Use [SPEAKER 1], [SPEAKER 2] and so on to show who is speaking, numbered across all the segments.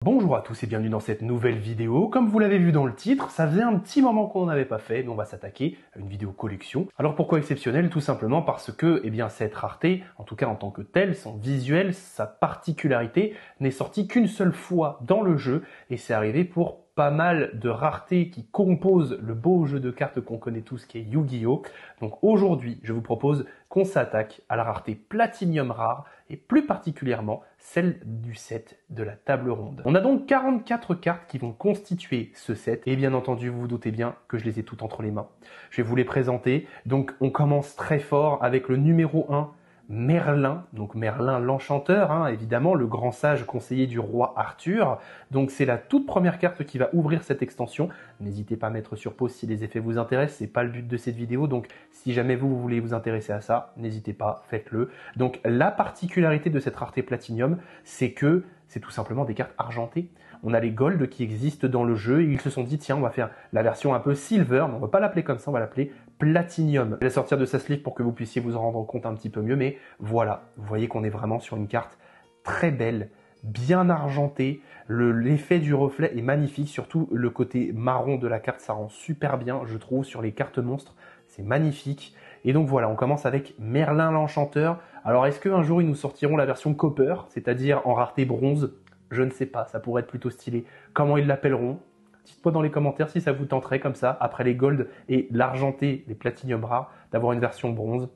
[SPEAKER 1] Bonjour à tous et bienvenue dans cette nouvelle vidéo. Comme vous l'avez vu dans le titre, ça faisait un petit moment qu'on n'en avait pas fait, mais on va s'attaquer à une vidéo collection. Alors pourquoi exceptionnelle? Tout simplement parce que cette rareté, en tout cas en tant que telle, son visuel, sa particularité, n'est sortie qu'une seule fois dans le jeu, et c'est arrivé pour pas mal de raretés qui composent le beau jeu de cartes qu'on connaît tous qui est Yu-Gi-Oh! Donc aujourd'hui, je vous propose qu'on s'attaque à la rareté Platinium rare et plus particulièrement celle du set de la table ronde. On a donc 44 cartes qui vont constituer ce set et bien entendu, vous vous doutez bien que je les ai toutes entre les mains. Je vais vous les présenter. Donc on commence très fort avec le numéro 1, Merlin, donc Merlin l'Enchanteur, évidemment, le grand sage conseiller du roi Arthur. Donc c'est la toute première carte qui va ouvrir cette extension. N'hésitez pas à mettre sur pause si les effets vous intéressent, c'est pas le but de cette vidéo, donc si jamais vous voulez vous intéresser à ça, n'hésitez pas, faites-le. Donc la particularité de cette rareté Platinium, c'est que c'est tout simplement des cartes argentées. On a les Gold qui existent dans le jeu et ils se sont dit tiens on va faire la version un peu Silver, mais on va pas l'appeler comme ça, on va l'appeler Platinium. Je vais la sortir de sa sleeve pour que vous puissiez vous en rendre compte un petit peu mieux, mais voilà, vous voyez qu'on est vraiment sur une carte très belle, bien argentée, l'effet du reflet est magnifique, surtout le côté marron de la carte, ça rend super bien, je trouve, sur les cartes monstres, c'est magnifique. Et donc voilà, on commence avec Merlin l'Enchanteur. Alors est-ce qu'un jour ils nous sortiront la version Copper, c'est-à-dire en rareté bronze? Je ne sais pas, ça pourrait être plutôt stylé. Comment ils l'appelleront? Dites-moi dans les commentaires si ça vous tenterait comme ça, après les Gold et l'argenté, les Platinium rares, d'avoir une version bronze.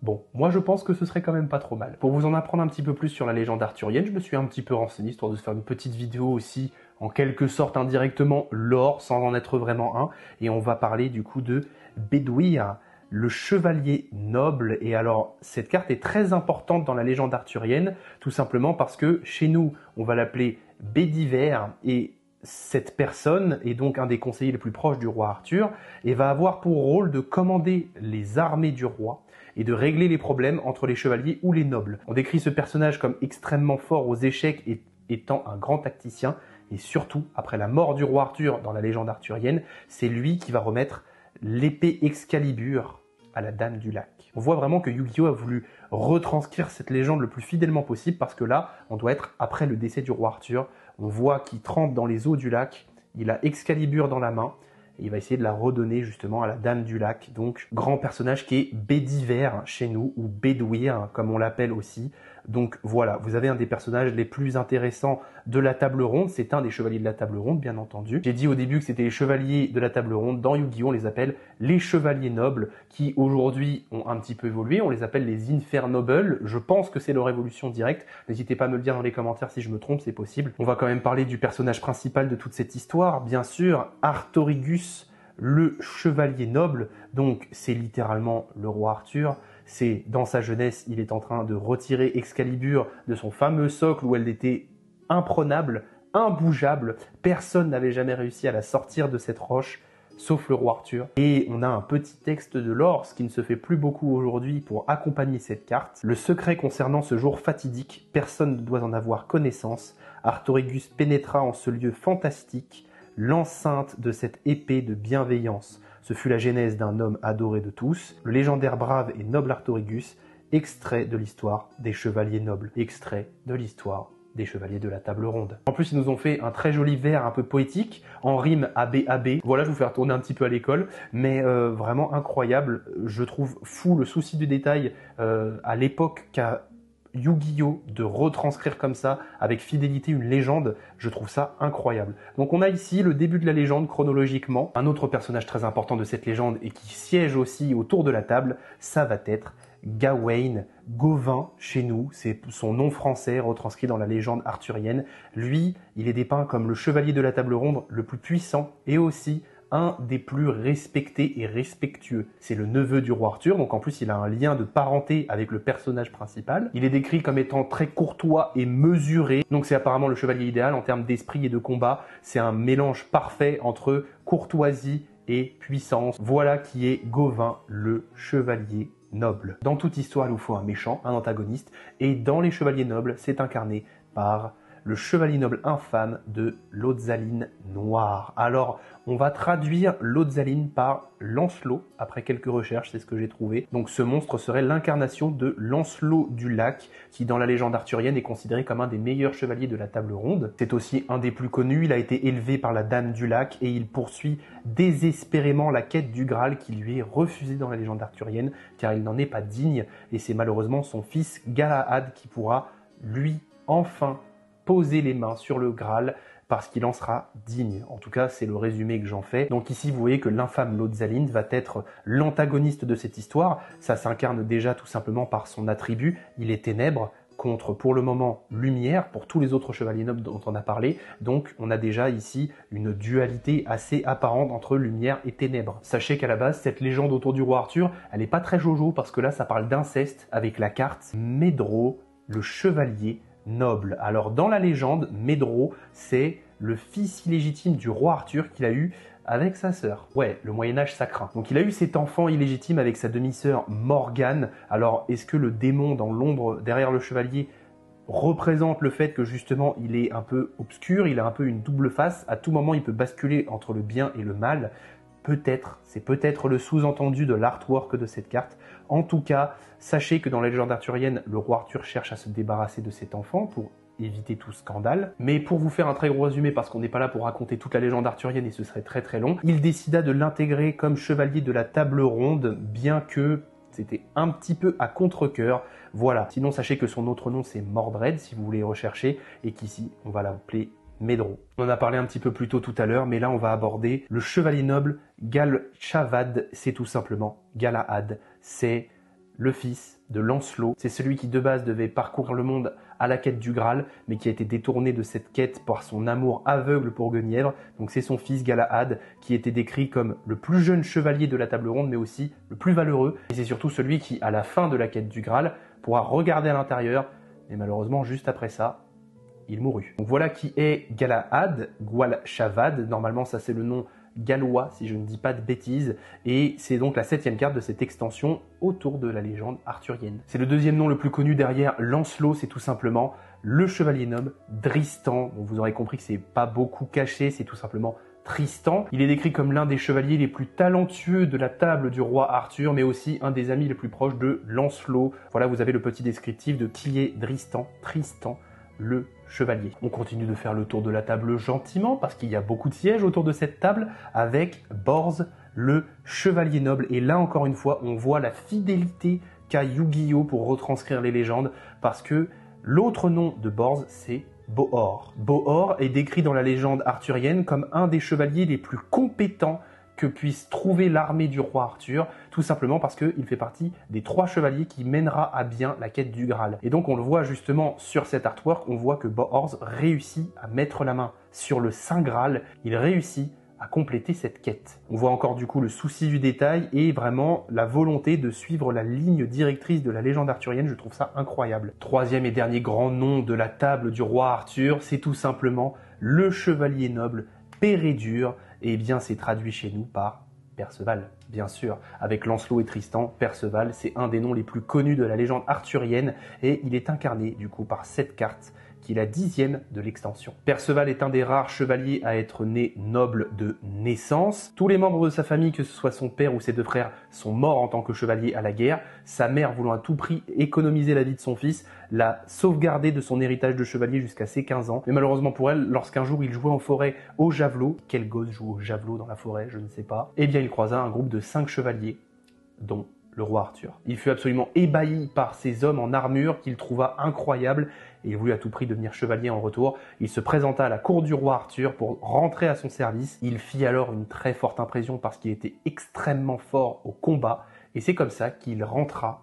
[SPEAKER 1] Bon, moi je pense que ce serait quand même pas trop mal. Pour vous en apprendre un petit peu plus sur la légende arthurienne, je me suis un petit peu renseigné, histoire de se faire une petite vidéo aussi, en quelque sorte indirectement, lore, sans en être vraiment un. Et on va parler du coup de Bedouir, le chevalier noble. Et alors, cette carte est très importante dans la légende arthurienne, tout simplement parce que chez nous, on va l'appeler Bedivere, et cette personne est donc un des conseillers les plus proches du roi Arthur, et va avoir pour rôle de commander les armées du roi, et de régler les problèmes entre les chevaliers ou les nobles. On décrit ce personnage comme extrêmement fort aux échecs et étant un grand tacticien, et surtout, après la mort du roi Arthur dans la légende arthurienne, c'est lui qui va remettre l'épée Excalibur à la Dame du Lac. On voit vraiment que Yu-Gi-Oh! A voulu retranscrire cette légende le plus fidèlement possible parce que là, on doit être après le décès du roi Arthur. On voit qu'il trempe dans les eaux du lac, il a Excalibur dans la main, et il va essayer de la redonner justement à la Dame du Lac. Donc, grand personnage qui est Bedivere chez nous, ou Bedouir, comme on l'appelle aussi. Donc voilà, vous avez un des personnages les plus intéressants de la table ronde. C'est un des chevaliers de la table ronde, bien entendu. J'ai dit au début que c'était les chevaliers de la table ronde. Dans Yu-Gi-Oh! On les appelle les chevaliers nobles, qui aujourd'hui ont un petit peu évolué. On les appelle les Infernobles. Je pense que c'est leur évolution directe. N'hésitez pas à me le dire dans les commentaires si je me trompe, c'est possible. On va quand même parler du personnage principal de toute cette histoire. Bien sûr, Artorigus, le chevalier noble. Donc c'est littéralement le roi Arthur. C'est dans sa jeunesse, il est en train de retirer Excalibur de son fameux socle où elle était imprenable, imbougeable. Personne n'avait jamais réussi à la sortir de cette roche, sauf le roi Arthur. Et on a un petit texte de lore, ce qui ne se fait plus beaucoup aujourd'hui, pour accompagner cette carte. Le secret concernant ce jour fatidique, personne ne doit en avoir connaissance. Artorigus pénétra en ce lieu fantastique, l'enceinte de cette épée de bienveillance. Ce fut la genèse d'un homme adoré de tous, le légendaire brave et noble Artorigus, extrait de l'histoire des chevaliers nobles, extrait de l'histoire des chevaliers de la table ronde. En plus, ils nous ont fait un très joli vers un peu poétique, en rime ABAB. Voilà, je vous fais retourner un petit peu à l'école, mais vraiment incroyable. Je trouve fou le souci du détail à l'époque qu'a Yu-Gi-Oh! De retranscrire comme ça, avec fidélité, une légende, je trouve ça incroyable. Donc on a ici le début de la légende chronologiquement. Un autre personnage très important de cette légende et qui siège aussi autour de la table, ça va être Gawain, Gauvin chez nous, c'est son nom français retranscrit dans la légende arthurienne. Lui, il est dépeint comme le chevalier de la table ronde le plus puissant et aussi un des plus respectés et respectueux. C'est le neveu du roi Arthur, donc en plus il a un lien de parenté avec le personnage principal. Il est décrit comme étant très courtois et mesuré, donc c'est apparemment le chevalier idéal en termes d'esprit et de combat. C'est un mélange parfait entre courtoisie et puissance. Voilà qui est Gauvin, le chevalier noble. Dans toute histoire, il nous faut un méchant, un antagoniste, et dans les chevaliers nobles, c'est incarné par le chevalier noble infâme de Lotzaline noire. Alors, on va traduire Lotzaline par Lancelot, après quelques recherches, c'est ce que j'ai trouvé. Donc ce monstre serait l'incarnation de Lancelot du Lac, qui dans la légende arthurienne est considéré comme un des meilleurs chevaliers de la table ronde. C'est aussi un des plus connus, il a été élevé par la Dame du Lac et il poursuit désespérément la quête du Graal qui lui est refusée dans la légende arthurienne, car il n'en est pas digne, et c'est malheureusement son fils Galahad qui pourra, lui, enfin poser les mains sur le Graal, parce qu'il en sera digne. En tout cas, c'est le résumé que j'en fais. Donc ici, vous voyez que l'infâme Lotzaline va être l'antagoniste de cette histoire. Ça s'incarne déjà tout simplement par son attribut. Il est ténèbres contre, pour le moment, lumière, pour tous les autres chevaliers nobles dont on a parlé. Donc on a déjà ici une dualité assez apparente entre lumière et ténèbres. Sachez qu'à la base, cette légende autour du roi Arthur, elle n'est pas très jojo, parce que là, ça parle d'inceste avec la carte Médro, le chevalier noble. Alors dans la légende, Médro, c'est le fils illégitime du roi Arthur qu'il a eu avec sa sœur. Ouais, le Moyen-Âge ça craint. Donc il a eu cet enfant illégitime avec sa demi-sœur Morgane. Alors est-ce que le démon dans l'ombre derrière le chevalier représente le fait que justement il est un peu obscur, il a un peu une double face, à tout moment il peut basculer entre le bien et le mal? Peut-être, c'est peut-être le sous-entendu de l'artwork de cette carte. En tout cas, sachez que dans la légende arthurienne, le roi Arthur cherche à se débarrasser de cet enfant pour éviter tout scandale. Mais pour vous faire un très gros résumé, parce qu'on n'est pas là pour raconter toute la légende arthurienne et ce serait très très long, il décida de l'intégrer comme chevalier de la table ronde, bien que c'était un petit peu à contre-cœur. Voilà. Sinon, sachez que son autre nom, c'est Mordred, si vous voulez rechercher, et qu'ici, on va l'appeler Médro. On en a parlé un petit peu plus tôt tout à l'heure, mais là on va aborder le chevalier noble Gal-Shavad. C'est tout simplement Galahad. C'est le fils de Lancelot. C'est celui qui de base devait parcourir le monde à la quête du Graal, mais qui a été détourné de cette quête par son amour aveugle pour Guenièvre. Donc c'est son fils Galahad qui était décrit comme le plus jeune chevalier de la table ronde, mais aussi le plus valeureux. Et c'est surtout celui qui, à la fin de la quête du Graal, pourra regarder à l'intérieur, mais malheureusement juste après ça, il mourut. Donc voilà qui est Galahad, Gwal-Shavad. Normalement, ça c'est le nom gallois, si je ne dis pas de bêtises. Et c'est donc la 7e carte de cette extension autour de la légende arthurienne. C'est le deuxième nom le plus connu derrière Lancelot, c'est tout simplement le chevalier noble Dristan. Bon, vous aurez compris que c'est pas beaucoup caché, c'est tout simplement Tristan. Il est décrit comme l'un des chevaliers les plus talentueux de la table du roi Arthur, mais aussi un des amis les plus proches de Lancelot. Voilà, vous avez le petit descriptif de qui est Dristan, Tristan, le chevalier. On continue de faire le tour de la table gentiment parce qu'il y a beaucoup de sièges autour de cette table avec Borz, le chevalier noble. Et là encore une fois, on voit la fidélité qu'a Yu-Gi-Oh pour retranscrire les légendes, parce que l'autre nom de Borz, c'est Bohor. Bohor est décrit dans la légende arthurienne comme un des chevaliers les plus compétents que puisse trouver l'armée du roi Arthur, tout simplement parce qu'il fait partie des 3 chevaliers qui mènera à bien la quête du Graal. Et donc on le voit justement sur cet artwork, on voit que Bohor réussit à mettre la main sur le Saint Graal, il réussit à compléter cette quête. On voit encore du coup le souci du détail et vraiment la volonté de suivre la ligne directrice de la légende arthurienne, je trouve ça incroyable. 3e et dernier grand nom de la table du roi Arthur, c'est tout simplement le chevalier noble Pérédur. Et bien c'est traduit chez nous par Perceval, bien sûr. Avec Lancelot et Tristan, Perceval, c'est un des noms les plus connus de la légende arthurienne et il est incarné du coup par cette carte qui est la 10e de l'extension. Perceval est un des rares chevaliers à être né noble de naissance. Tous les membres de sa famille, que ce soit son père ou ses 2 frères, sont morts en tant que chevaliers à la guerre. Sa mère, voulant à tout prix économiser la vie de son fils, l'a sauvegardé de son héritage de chevalier jusqu'à ses 15 ans. Mais malheureusement pour elle, lorsqu'un jour il jouait en forêt au javelot, quel gosse joue au javelot dans la forêt, je ne sais pas, eh bien il croisa un groupe de 5 chevaliers, dont le roi Arthur. Il fut absolument ébahi par ces hommes en armure qu'il trouva incroyables et il voulut à tout prix devenir chevalier en retour. Il se présenta à la cour du roi Arthur pour rentrer à son service. Il fit alors une très forte impression parce qu'il était extrêmement fort au combat et c'est comme ça qu'il rentra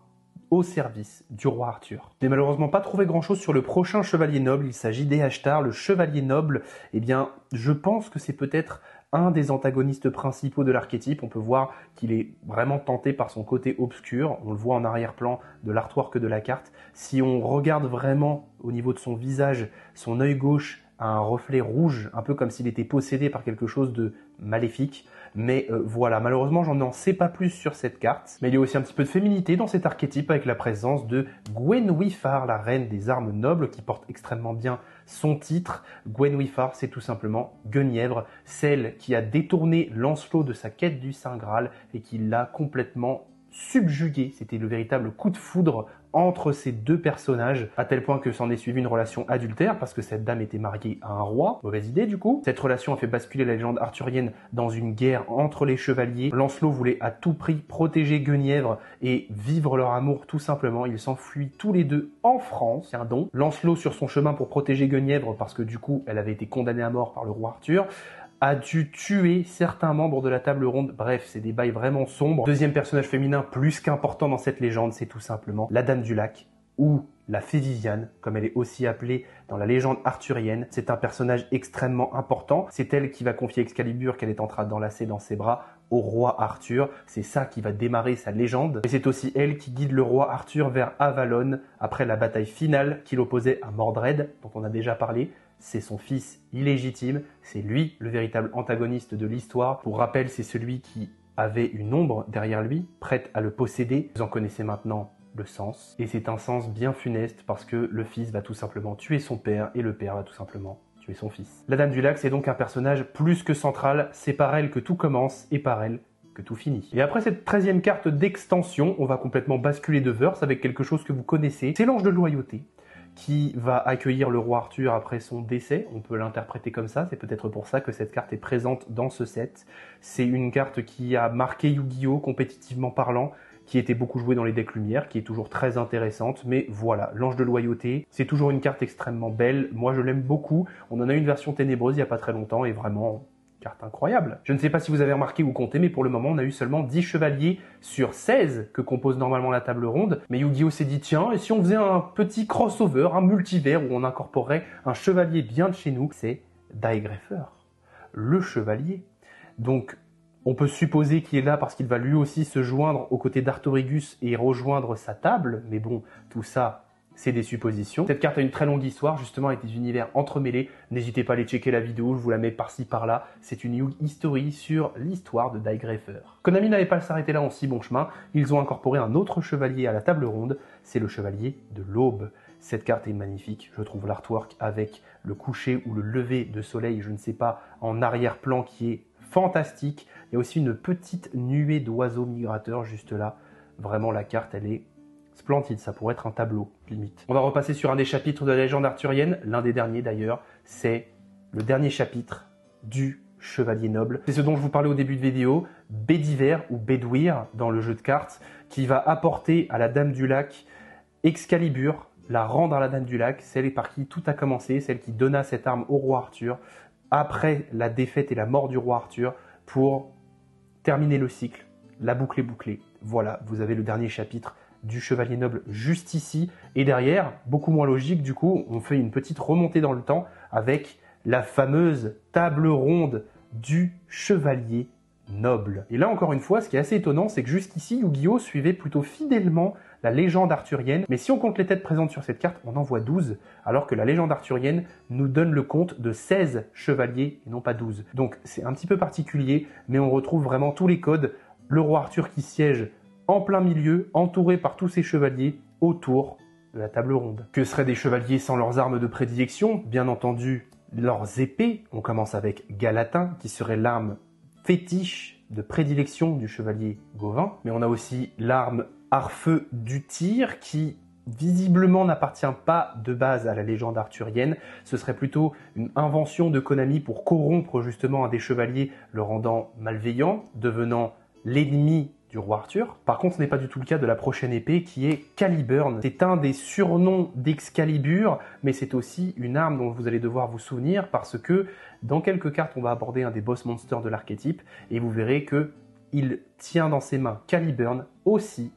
[SPEAKER 1] au service du roi Arthur. Je n'ai malheureusement pas trouvé grand chose sur le prochain chevalier noble, il s'agit d'Éashtar, le chevalier noble. Eh bien, je pense que c'est peut-être un des antagonistes principaux de l'archétype. On peut voir qu'il est vraiment tenté par son côté obscur. On le voit en arrière-plan de l'artwork de la carte. Si on regarde vraiment au niveau de son visage, son œil gauche a un reflet rouge, un peu comme s'il était possédé par quelque chose de maléfique. Mais voilà, malheureusement, j'en sais pas plus sur cette carte. Mais il y a aussi un petit peu de féminité dans cet archétype avec la présence de Gwenwyfar, la reine des armes nobles, qui porte extrêmement bien Son titre, Gwenhwyfar, c'est tout simplement Guenièvre, celle qui a détourné Lancelot de sa quête du Saint Graal et qui l'a complètement subjugué. C'était le véritable coup de foudre entre ces deux personnages, à tel point que s'en est suivi une relation adultère, parce que cette dame était mariée à un roi. Mauvaise idée du coup. Cette relation a fait basculer la légende arthurienne dans une guerre entre les chevaliers. Lancelot voulait à tout prix protéger Guenièvre et vivre leur amour tout simplement. Ils s'enfuient tous les deux en France, c'est un don. Lancelot, sur son chemin pour protéger Guenièvre, parce que du coup elle avait été condamnée à mort par le roi Arthur, a dû tuer certains membres de la table ronde. Bref, c'est des bails vraiment sombres. Deuxième personnage féminin plus qu'important dans cette légende, c'est tout simplement la Dame du Lac, ou la Fée Viviane, comme elle est aussi appelée dans la légende arthurienne. C'est un personnage extrêmement important. C'est elle qui va confier Excalibur, qu'elle est en train d'enlacer dans ses bras, au roi Arthur. C'est ça qui va démarrer sa légende. Et c'est aussi elle qui guide le roi Arthur vers Avalon, après la bataille finale qui l'opposait à Mordred, dont on a déjà parlé. C'est son fils illégitime, c'est lui le véritable antagoniste de l'histoire. Pour rappel, c'est celui qui avait une ombre derrière lui, prête à le posséder. Vous en connaissez maintenant le sens. Et c'est un sens bien funeste parce que le fils va tout simplement tuer son père et le père va tout simplement tuer son fils. La Dame du Lac, c'est donc un personnage plus que central. C'est par elle que tout commence et par elle que tout finit. Et après cette 13e carte d'extension, on va complètement basculer de verse avec quelque chose que vous connaissez. C'est l'ange de loyauté, qui va accueillir le roi Arthur après son décès. On peut l'interpréter comme ça, c'est peut-être pour ça que cette carte est présente dans ce set. C'est une carte qui a marqué Yu-Gi-Oh! Compétitivement parlant, qui était beaucoup jouée dans les decks lumière, qui est toujours très intéressante, mais voilà, l'ange de loyauté, c'est toujours une carte extrêmement belle. Moi je l'aime beaucoup, on en a eu une version ténébreuse il n'y a pas très longtemps, et vraiment... carte incroyable. Je ne sais pas si vous avez remarqué ou compté, mais pour le moment, on a eu seulement 10 chevaliers sur 16 que compose normalement la table ronde. Mais Yu-Gi-Oh! S'est dit, tiens, et si on faisait un petit crossover, un multivers, où on incorporerait un chevalier bien de chez nous? C'est Daigreffer, le chevalier. Donc, on peut supposer qu'il est là parce qu'il va lui aussi se joindre aux côtés d'Artorigus et rejoindre sa table, mais bon, tout ça... c'est des suppositions. Cette carte a une très longue histoire, justement, avec des univers entremêlés. N'hésitez pas à aller checker la vidéo, je vous la mets par-ci par-là. C'est une history sur l'histoire de Daigreffer. Konami n'allait pas s'arrêter là en si bon chemin. Ils ont incorporé un autre chevalier à la table ronde, c'est le chevalier de l'Aube. Cette carte est magnifique, je trouve l'artwork avec le coucher ou le lever de soleil, je ne sais pas, en arrière-plan qui est fantastique. Il y a aussi une petite nuée d'oiseaux migrateurs juste là. Vraiment, la carte, elle est splendide, ça pourrait être un tableau, limite. On va repasser sur un des chapitres de la légende arthurienne, l'un des derniers d'ailleurs, c'est le dernier chapitre du Chevalier Noble. C'est ce dont je vous parlais au début de vidéo, Bedivere ou Bedwyr dans le jeu de cartes, qui va apporter à la Dame du Lac Excalibur, la rendre à la Dame du Lac, celle par qui tout a commencé, celle qui donna cette arme au roi Arthur, après la défaite et la mort du roi Arthur, pour terminer le cycle, la boucle est bouclée. Voilà, vous avez le dernier chapitre du Chevalier Noble juste ici. Et derrière, beaucoup moins logique du coup, on fait une petite remontée dans le temps avec la fameuse table ronde du Chevalier Noble. Et là encore une fois, ce qui est assez étonnant, c'est que jusqu'ici, Yu-Gi-Oh! Suivait plutôt fidèlement la légende arthurienne. Mais si on compte les têtes présentes sur cette carte, on en voit 12, alors que la légende arthurienne nous donne le compte de 16 chevaliers et non pas 12. Donc c'est un petit peu particulier, mais on retrouve vraiment tous les codes. Le roi Arthur qui siège en plein milieu, entouré par tous ses chevaliers autour de la table ronde. Que seraient des chevaliers sans leurs armes de prédilection? Bien entendu, leurs épées. On commence avec Galatin, qui serait l'arme fétiche de prédilection du chevalier Gauvin. Mais on a aussi l'arme Arfeu du tir, qui visiblement n'appartient pas de base à la légende arthurienne. Ce serait plutôt une invention de Konami pour corrompre justement un des chevaliers, le rendant malveillant, devenant l'ennemi du roi Arthur. Par contre, ce n'est pas du tout le cas de la prochaine épée qui est Caliburn. C'est un des surnoms d'Excalibur, mais c'est aussi une arme dont vous allez devoir vous souvenir parce que dans quelques cartes, on va aborder un des boss monsters de l'archétype et vous verrez que il tient dans ses mains Caliburn, aussi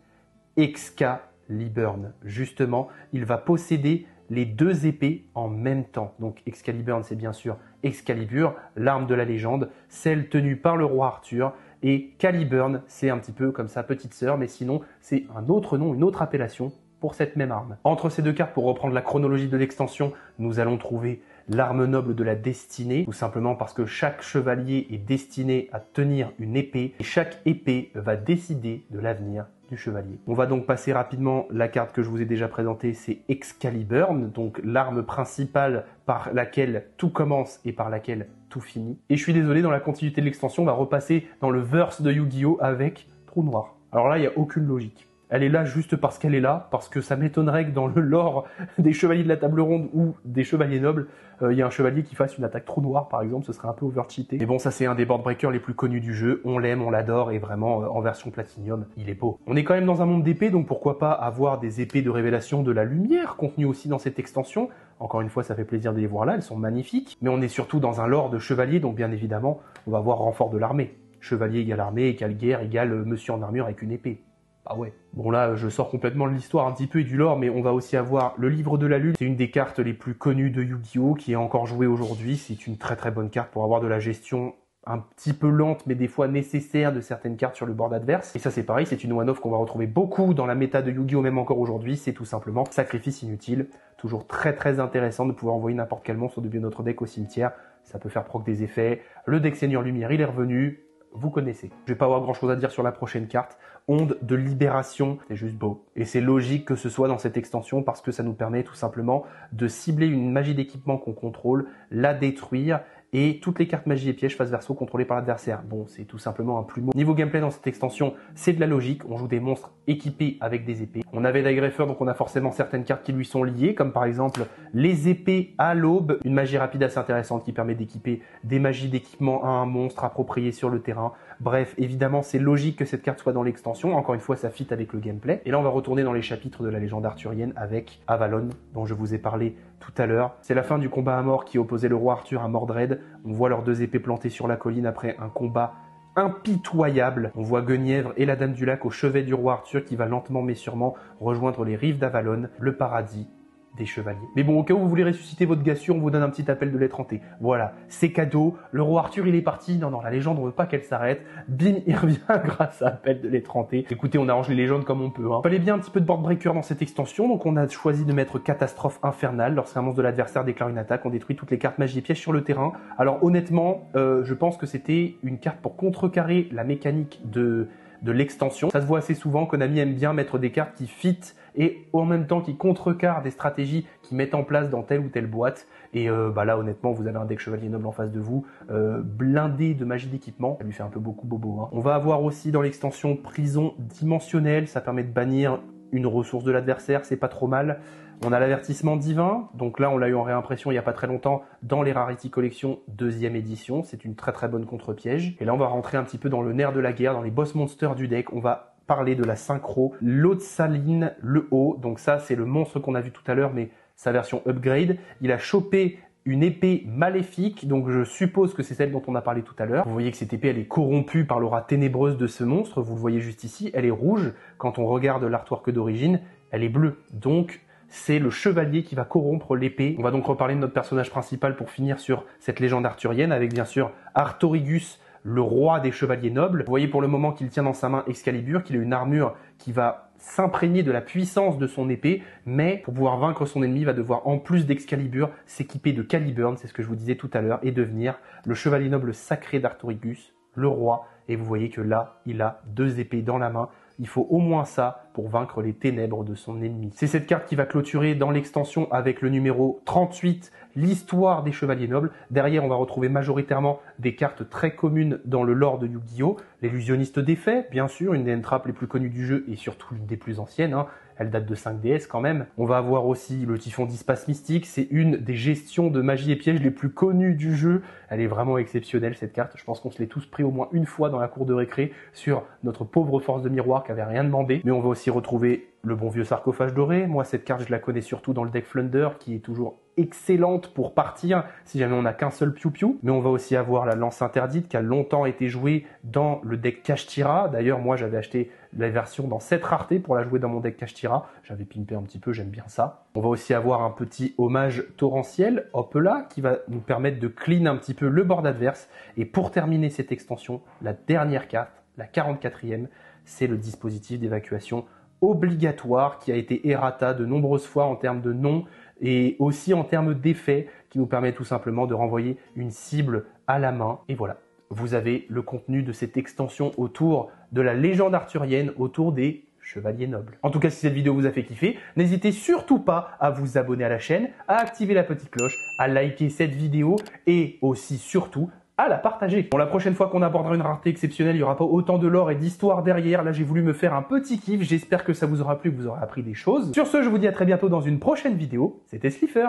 [SPEAKER 1] Excaliburn. Justement, il va posséder les deux épées en même temps. Donc Excaliburn, c'est bien sûr Excalibur, l'arme de la légende, celle tenue par le roi Arthur. Et Caliburn, c'est un petit peu comme sa petite sœur, mais sinon, c'est un autre nom, une autre appellation pour cette même arme. Entre ces deux cartes, pour reprendre la chronologie de l'extension, nous allons trouver l'arme noble de la destinée, tout simplement parce que chaque chevalier est destiné à tenir une épée, et chaque épée va décider de l'avenir du chevalier. On va donc passer rapidement la carte que je vous ai déjà présentée, c'est Excalibur, donc l'arme principale par laquelle tout commence et par laquelle tout finit. Et je suis désolé, dans la continuité de l'extension, on va repasser dans le verse de Yu-Gi-Oh! Avec Trou Noir. Alors là, il n'y a aucune logique. Elle est là juste parce qu'elle est là, parce que ça m'étonnerait que dans le lore des chevaliers de la table ronde ou des chevaliers nobles, il y a un chevalier qui fasse une attaque trou noir par exemple, ce serait un peu overcheaté. Mais bon, ça c'est un des board breakers les plus connus du jeu, on l'aime, on l'adore, et vraiment en version platinium, il est beau. On est quand même dans un monde d'épées, donc pourquoi pas avoir des épées de révélation de la lumière contenues aussi dans cette extension. Encore une fois, ça fait plaisir de les voir là, elles sont magnifiques. Mais on est surtout dans un lore de chevalier, donc bien évidemment, on va avoir renfort de l'armée. Chevalier égale armée, égale guerre, égale monsieur en armure avec une épée. Ah ouais. Bon là, je sors complètement de l'histoire un petit peu et du lore, mais on va aussi avoir le livre de la lune. C'est une des cartes les plus connues de Yu-Gi-Oh! Qui est encore jouée aujourd'hui. C'est une très très bonne carte pour avoir de la gestion un petit peu lente, mais des fois nécessaire de certaines cartes sur le board adverse. Et ça c'est pareil, c'est une one-off qu'on va retrouver beaucoup dans la méta de Yu-Gi-Oh! Même encore aujourd'hui. C'est tout simplement sacrifice inutile. Toujours très très intéressant de pouvoir envoyer n'importe quel monstre depuis notre deck au cimetière. Ça peut faire proc des effets. Le deck Seigneur Lumière, il est revenu. Vous connaissez. Je vais pas avoir grand chose à dire sur la prochaine carte. Onde de libération, c'est juste beau. Et c'est logique que ce soit dans cette extension parce que ça nous permet tout simplement de cibler une magie d'équipement qu'on contrôle, la détruire et toutes les cartes magie et pièges face verso contrôlées par l'adversaire. Bon, c'est tout simplement un plumeau. Niveau gameplay dans cette extension, c'est de la logique. On joue des monstres équipés avec des épées. On avait l'agresseur, donc on a forcément certaines cartes qui lui sont liées, comme par exemple les épées à l'aube, une magie rapide assez intéressante qui permet d'équiper des magies d'équipement à un monstre approprié sur le terrain. Bref, évidemment, c'est logique que cette carte soit dans l'extension. Encore une fois, ça fit avec le gameplay. Et là, on va retourner dans les chapitres de la légende arthurienne avec Avalon, dont je vous ai parlé tout à l'heure. C'est la fin du combat à mort qui opposait le roi Arthur à Mordred. On voit leurs deux épées plantées sur la colline après un combat impitoyable. On voit Guenièvre et la Dame du Lac au chevet du roi Arthur qui va lentement mais sûrement rejoindre les rives d'Avalon, le paradis des chevaliers. Mais bon, au cas où vous voulez ressusciter votre gassure, on vous donne un petit appel de lettre hantée. Voilà, c'est cadeau. Le roi Arthur, il est parti. Non, la légende, on veut pas qu'elle s'arrête. Bim, il revient grâce à appel de lettre hantée. Écoutez, on arrange les légendes comme on peut. Fallait bien un petit peu de board breaker dans cette extension, donc on a choisi de mettre catastrophe infernale. Lorsqu'un monstre de l'adversaire déclare une attaque, on détruit toutes les cartes magie et pièges sur le terrain. Alors honnêtement, je pense que c'était une carte pour contrecarrer la mécanique de l'extension. Ça se voit assez souvent, Konami aime bien mettre des cartes qui fit et en même temps qui contrecarrent des stratégies qu'ils mettent en place dans telle ou telle boîte. Et là honnêtement, vous avez un deck chevalier noble en face de vous, blindé de magie d'équipement, ça lui fait un peu beaucoup bobo. On va avoir aussi dans l'extension prison dimensionnelle, ça permet de bannir une ressource de l'adversaire, c'est pas trop mal. On a l'avertissement divin, donc là on l'a eu en réimpression il n'y a pas très longtemps dans les Rarity Collection 2e édition, c'est une très très bonne contre-piège. Et là on va rentrer un petit peu dans le nerf de la guerre, dans les boss monsters du deck, on va parler de la synchro, l'eau de saline, le haut, donc ça c'est le monstre qu'on a vu tout à l'heure mais sa version upgrade. Il a chopé une épée maléfique, donc je suppose que c'est celle dont on a parlé tout à l'heure. Vous voyez que cette épée, elle est corrompue par l'aura ténébreuse de ce monstre, vous le voyez juste ici, elle est rouge. Quand on regarde l'artwork d'origine, elle est bleue. Donc c'est le chevalier qui va corrompre l'épée. On va donc reparler de notre personnage principal pour finir sur cette légende arthurienne, avec bien sûr Artorigus, le roi des chevaliers nobles. Vous voyez pour le moment qu'il tient dans sa main Excalibur, qu'il a une armure qui va s'imprégner de la puissance de son épée, mais pour pouvoir vaincre son ennemi, il va devoir en plus d'Excalibur s'équiper de Caliburn, c'est ce que je vous disais tout à l'heure, et devenir le chevalier noble sacré d'Artorigus, le roi. Et vous voyez que là, il a deux épées dans la main. Il faut au moins ça pour vaincre les ténèbres de son ennemi. C'est cette carte qui va clôturer dans l'extension avec le numéro 38, l'histoire des chevaliers nobles. Derrière, on va retrouver majoritairement des cartes très communes dans le lore de Yu-Gi-Oh! L'illusionniste défait, bien sûr, une des entrappes les plus connues du jeu et surtout l'une des plus anciennes. Elle date de 5DS quand même. On va avoir aussi le Typhon d'Espace Mystique. C'est une des gestions de magie et pièges les plus connues du jeu. Elle est vraiment exceptionnelle cette carte. Je pense qu'on se l'est tous pris au moins une fois dans la cour de récré sur notre pauvre force de miroir qui avait rien demandé. Mais on va aussi retrouver le bon vieux sarcophage doré. Moi, cette carte, je la connais surtout dans le deck Flunder qui est toujours excellente pour partir si jamais on n'a qu'un seul piou-piou. Mais on va aussi avoir la lance interdite qui a longtemps été jouée dans le deck Kashtira. D'ailleurs, moi, j'avais acheté la version dans cette rareté pour la jouer dans mon deck Kashtira. J'avais pimpé un petit peu, j'aime bien ça. On va aussi avoir un petit hommage torrentiel, hop là, qui va nous permettre de clean un petit peu le board adverse. Et pour terminer cette extension, la dernière carte, la 44e, c'est le dispositif d'évacuation obligatoire qui a été errata de nombreuses fois en termes de nom et aussi en termes d'effet qui nous permet tout simplement de renvoyer une cible à la main. Et voilà, vous avez le contenu de cette extension autour de la légende arthurienne, autour des chevalier noble. En tout cas, si cette vidéo vous a fait kiffer, n'hésitez surtout pas à vous abonner à la chaîne, à activer la petite cloche, à liker cette vidéo et aussi surtout à la partager. Pour la prochaine fois qu'on abordera une rareté exceptionnelle, il n'y aura pas autant de lore et d'histoire derrière. Là, j'ai voulu me faire un petit kiff. J'espère que ça vous aura plu, que vous aurez appris des choses. Sur ce, je vous dis à très bientôt dans une prochaine vidéo. C'était Slifer.